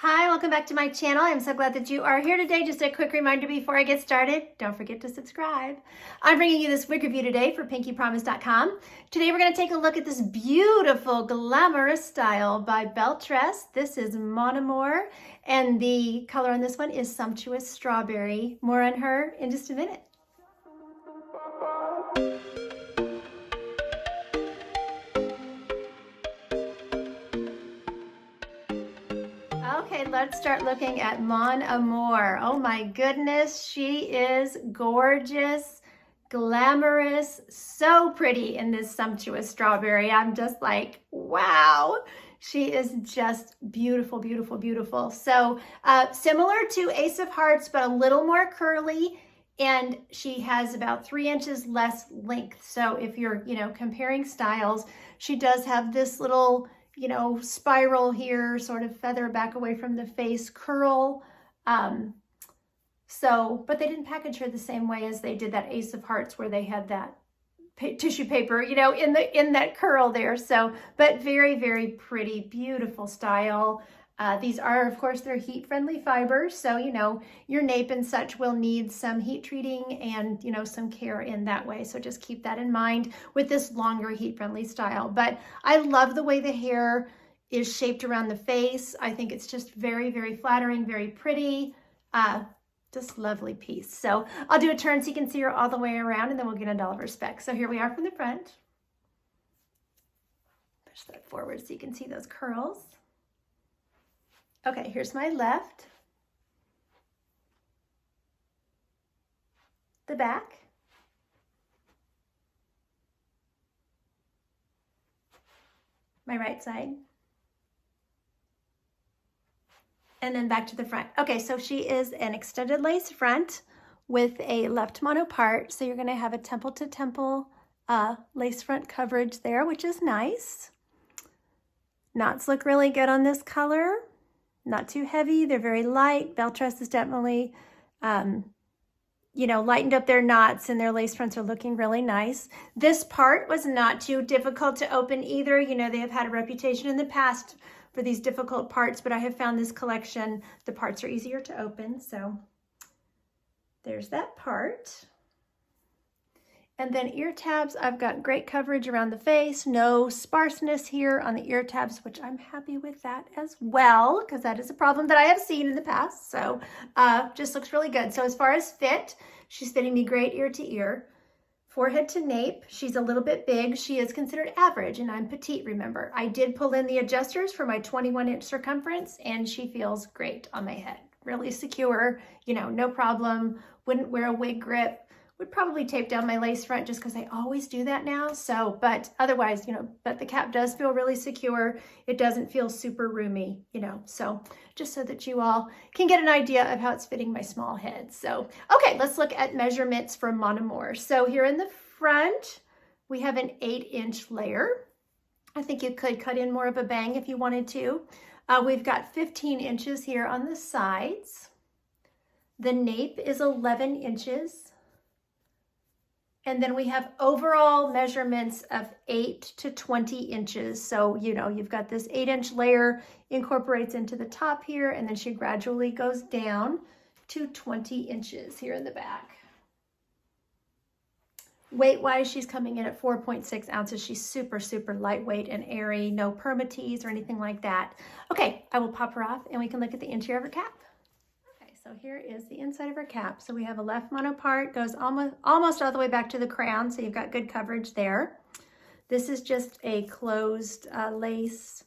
Hi, welcome back to my channel. I'm so glad that you are here today. Just a quick reminder before I get started, don't forget to subscribe. I'm bringing you this wig review today for PinkyPromise.com. Today we're going to take a look at this beautiful glamorous style by Belle Tress. This is Mon Amour, and the color on this one is Sumptuous Strawberry. More on her in just a minute. Okay, let's start looking at Mon Amour. Oh my goodness, she is gorgeous, glamorous, so pretty in this Sumptuous Strawberry. I'm just like, wow. She is just beautiful, beautiful, beautiful. So similar to Ace of Hearts, but a little more curly, and she has about 3 inches less length. So if you're, comparing styles, she does have this little spiral here, sort of feather back away from the face, curl. But they didn't package her the same way as they did that Ace of Hearts, where they had that tissue paper, in that curl there. So, but very, very pretty, beautiful style. These are, of course, they're heat-friendly fibers. So, your nape and such will need some heat treating and, some care in that way. So just keep that in mind with this longer heat-friendly style. But I love the way the hair is shaped around the face. I think it's just very, very flattering, very pretty. Just lovely piece. So I'll do a turn so you can see her all the way around, and then we'll get into all of her specs. So here we are from the front. Push that forward so you can see those curls. Okay, here's my left, the back, my right side, and then back to the front. Okay, so she is an extended lace front with a left mono part. So you're gonna have a temple to temple lace front coverage there, which is nice. Knots look really good on this color. Not too heavy, they're very light. Belle Tress is definitely, lightened up their knots, and their lace fronts are looking really nice. This part was not too difficult to open either. They have had a reputation in the past for these difficult parts, but I have found this collection, the parts are easier to open. So there's that part. And then ear tabs, I've got great coverage around the face, no sparseness here on the ear tabs, which I'm happy with that as well, because that is a problem that I have seen in the past. So just looks really good. So as far as fit, she's fitting me great ear to ear. Forehead to nape, she's a little bit big. She is considered average, and I'm petite, remember. I did pull in the adjusters for my 21-inch circumference, and she feels great on my head. Really secure, no problem. Wouldn't wear a wig grip. Would probably tape down my lace front just because I always do that now. So, but otherwise, but the cap does feel really secure. It doesn't feel super roomy, so just so that you all can get an idea of how it's fitting my small head. So, okay, let's look at measurements for Mon Amour. So here in the front, we have an 8-inch layer. I think you could cut in more of a bang if you wanted to. We've got 15 inches here on the sides. The nape is 11 inches. And then we have overall measurements of 8 to 20 inches. So, you've got this 8-inch layer incorporates into the top here, and then she gradually goes down to 20 inches here in the back. Weight-wise, she's coming in at 4.6 ounces. She's super, super lightweight and airy, no permatease or anything like that. Okay, I will pop her off, and we can look at the interior of her cap. So here is the inside of her cap. So we have a left mono part, goes almost all the way back to the crown, so you've got good coverage there. This is just a closed lace,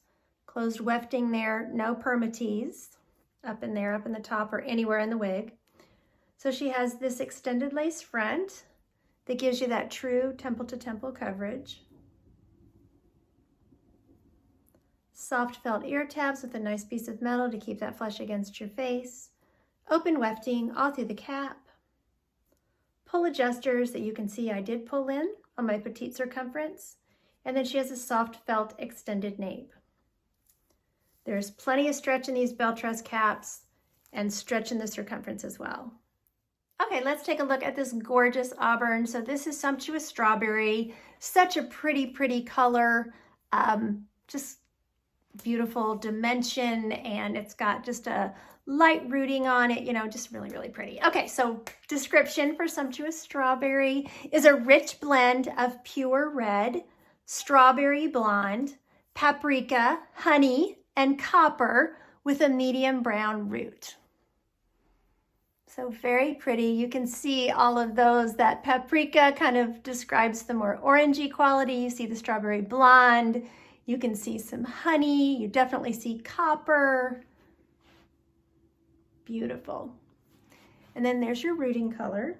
closed wefting there, no permatease up in there, up in the top or anywhere in the wig. So she has this extended lace front that gives you that true temple to temple coverage. Soft felt ear tabs with a nice piece of metal to keep that flush against your face. Open wefting all through the cap. Pull adjusters that you can see I did pull in on my petite circumference. And then she has a soft felt extended nape. There's plenty of stretch in these Belle Tress caps and stretch in the circumference as well. Okay, let's take a look at this gorgeous auburn. So this is Sumptuous Strawberry. Such a pretty, pretty color. Just beautiful dimension, and it's got just a light rooting on it, you know, just really, really pretty. Okay, so description for Sumptuous Strawberry is a rich blend of pure red, strawberry blonde, paprika, honey, and copper with a medium brown root. So very pretty. You can see all of those. That paprika kind of describes the more orangey quality. You see the strawberry blonde. You can see some honey. You definitely see copper. Beautiful. And then there's your rooting color.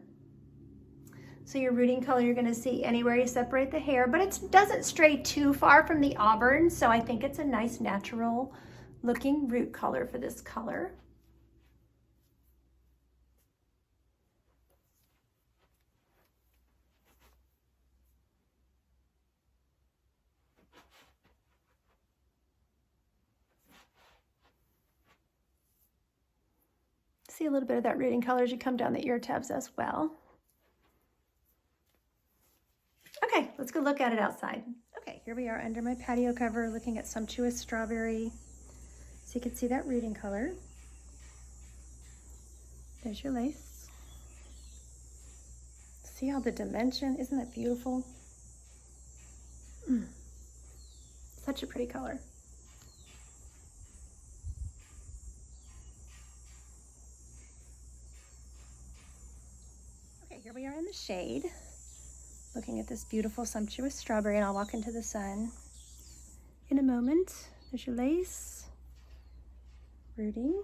So your rooting color, you're going to see anywhere you separate the hair, but it doesn't stray too far from the auburn. So I think it's a nice natural looking root color for this color. See a little bit of that rooting color as you come down the ear tabs as well. Okay, let's go look at it outside. Okay, here we are under my patio cover looking at Sumptuous Strawberry. So you can see that rooting color. There's your lace. See all the dimension? Isn't that beautiful? Such a pretty color. Here we are in the shade, looking at this beautiful Sumptuous Strawberry, and I'll walk into the sun in a moment. There's your lace, rooting.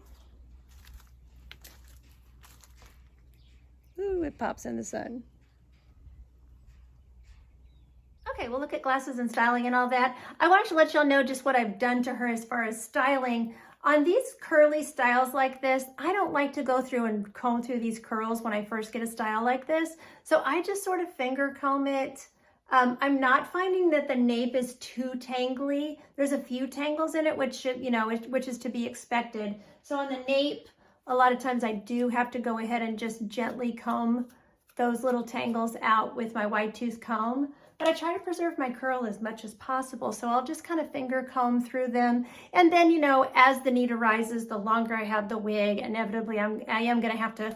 Ooh, it pops in the sun. Okay, we'll look at glasses and styling and all that. I wanted to let y'all know just what I've done to her as far as styling. On these curly styles like this, I don't like to go through and comb through these curls when I first get a style like this. So I just sort of finger comb it. I'm not finding that the nape is too tangly. There's a few tangles in it, which should, you know, which is to be expected. So on the nape, a lot of times I do have to go ahead and just gently comb those little tangles out with my wide tooth comb. But I try to preserve my curl as much as possible. So I'll just kind of finger comb through them. And then, you know, as the need arises, the longer I have the wig, inevitably I am gonna have to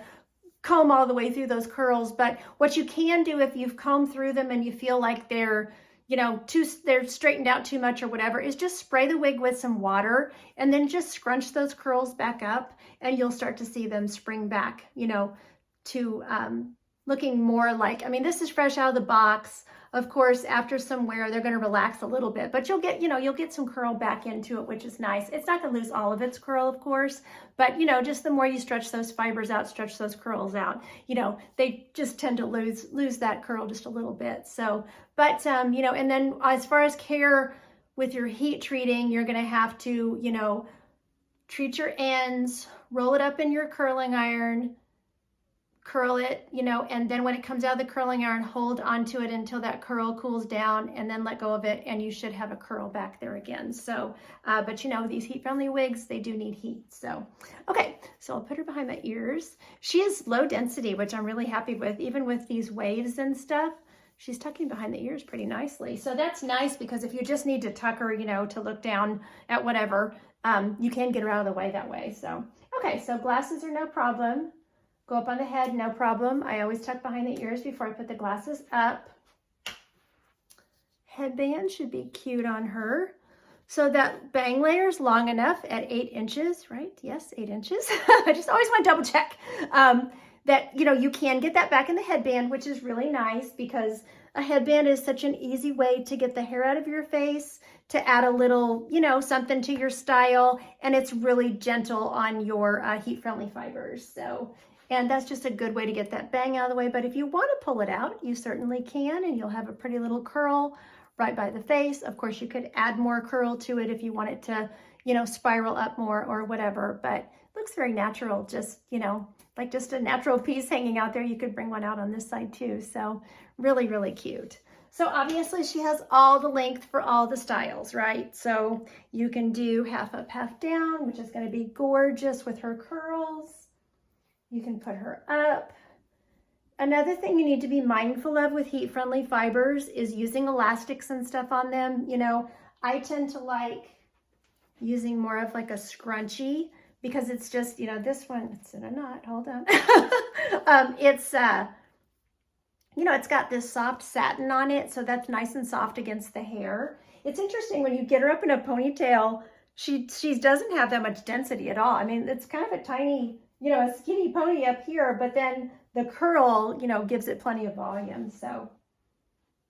comb all the way through those curls. But what you can do if you've combed through them and you feel like they're, you know, they're straightened out too much or whatever, is just spray the wig with some water and then just scrunch those curls back up, and you'll start to see them spring back, you know, to looking more like, I mean, this is fresh out of the box. Of course, after some wear, they're going to relax a little bit, but you'll get, you know, you'll get some curl back into it, which is nice. It's not going to lose all of its curl, of course, but, you know, just the more you stretch those fibers out, stretch those curls out, you know, they just tend to lose that curl just a little bit. So, but, you know, and then as far as care with your heat treating, you're going to have to, you know, treat your ends, roll it up in your curling iron, curl it, you know, and then when it comes out of the curling iron, hold onto it until that curl cools down, and then let go of it, and you should have a curl back there again. So, but you know, these heat-friendly wigs, they do need heat. So, okay, so I'll put her behind my ears. She is low density, which I'm really happy with, even with these waves and stuff. She's tucking behind the ears pretty nicely. So that's nice, because if you just need to tuck her, you know, to look down at whatever, you can get her out of the way that way. So, okay, so glasses are no problem. Go up on the head, no problem. I always tuck behind the ears before I put the glasses up. Headband should be cute on her. So that bang layer is long enough at 8 inches, right? Yes, 8 inches. I just always want to double check that, you know, you can get that back in the headband, which is really nice, because a headband is such an easy way to get the hair out of your face, to add a little, you know, something to your style, and it's really gentle on your heat-friendly fibers. So, and that's just a good way to get that bang out of the way. But if you want to pull it out, you certainly can, and you'll have a pretty little curl right by the face. Of course, you could add more curl to it if you want it to, you know, spiral up more or whatever, but it looks very natural, just, you know, like just a natural piece hanging out there. You could bring one out on this side too. So really, really cute. So obviously she has all the length for all the styles, right? So you can do half up, half down, which is going to be gorgeous with her curls. You can put her up. Another thing you need to be mindful of with heat-friendly fibers is using elastics and stuff on them. You know, I tend to like using more of like a scrunchie because it's just, you know, this one, it's in a knot, hold on. You know, it's got this soft satin on it, so that's nice and soft against the hair. It's interesting when you get her up in a ponytail, she doesn't have that much density at all. I mean, it's kind of a tiny, you know, a skinny pony up here, but then the curl, you know, gives it plenty of volume. So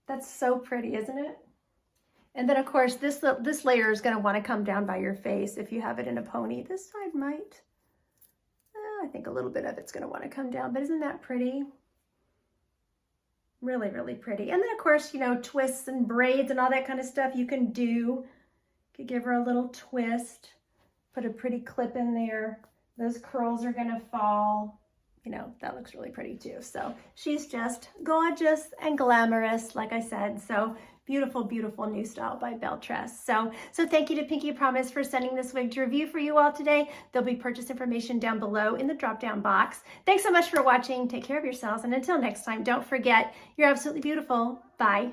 that's so pretty, isn't it? And then of course, this layer is going to want to come down by your face if you have it in a pony. This side might, I think a little bit of it's going to want to come down, but isn't that pretty? Really, really pretty. And then of course, you know, twists and braids and all that kind of stuff you can do. You could give her a little twist, put a pretty clip in there. Those curls are gonna fall. You know, that looks really pretty too. So she's just gorgeous and glamorous, like I said. So beautiful, beautiful new style by Belle Tress. So thank you to Pinky Promise for sending this wig to review for you all today. There'll be purchase information down below in the drop-down box. Thanks so much for watching. Take care of yourselves. And until next time, don't forget, you're absolutely beautiful. Bye.